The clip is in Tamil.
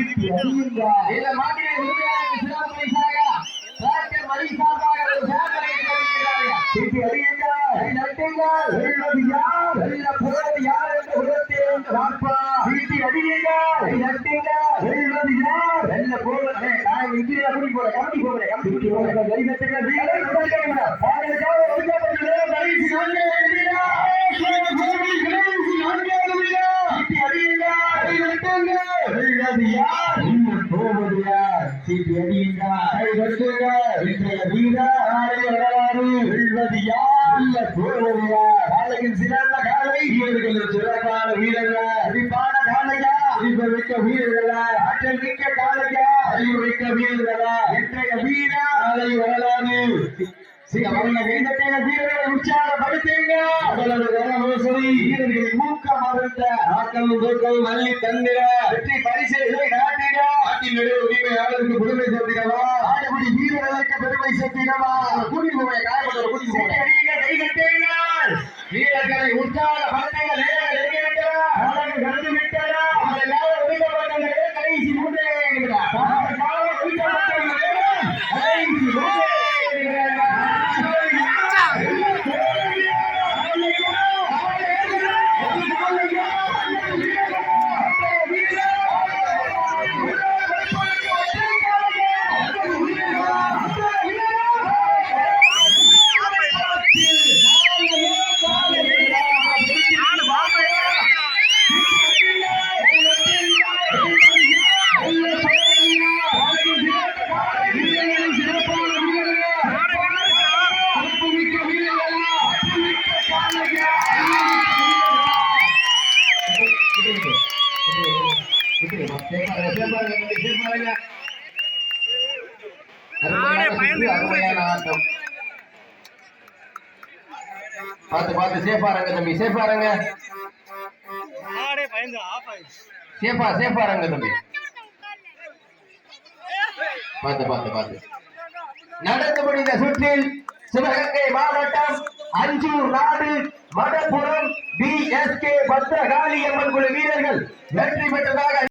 இந்த மாட்டினை உரிமையாளருக்கு சிறப்பு பரிசாக டாக்டர் மணி சார்பாக ஒரு சேவலை அறிவிக்கிறார்கள். சீட்டி அடியுங்கள், நட்டுங்கள், வெல்வது யார், வெல்ல போவது யார் என்று உலகத்தில் பார்ப்பா. சீட்டி அடியுங்கள், நட்டுங்கள், வெல்வது யார், வெல்ல போவது நான் இந்தியா கூட்டி போற கமிட்டி போகிறேன். கமிட்டி போகிற கரிமத்துக்கு வீரர் உடல்கிறார். அவர்களுக்காக ஒதுக்கப்பட்ட நேரம் கடைசி நான்கு சிறந்த காலை சிறப்பான வீரர்கள் அடிப்பான காலையா அறிவு மிக்க வீரர்களா ஆற்றல் மிக்க காலையா அறிவு மிக்க வீரர்களா இன்றைய வீர காலை வரலாறு வீரர்களை உற்சாகப்படுத்துங்க. வீரர்களின் ஊக்கம் அருந்த ஆக்களும் தோற்கவும் அள்ளி தந்திர வெற்றி பரிசுகளை நாட்டிட நாட்டின் உரிமையாளருக்கு பெருமை சேர்த்திடவா ஆடுபடி வீரர்களுக்கு பெருமை சேர்த்திடவா கூட்டிட்டு போவேன் வீரர்களை உற்சாகப்படுத்துங்க. கலந்து விட்டதா கடைசி மூன்றே பார்த்து சேஃபாரங்க தம்பி, சேஃபாரங்க சேஃபாரங்க தம்பி, பார்த்து நடந்து முடிந்த சுற்றில் சிவகங்கை மாவட்டம் அஞ்சூர் நாடு மடப்புறம் BSK பத்ரகாளியம்மன் குழு வீரர்கள் வெற்றி பெற்றதாக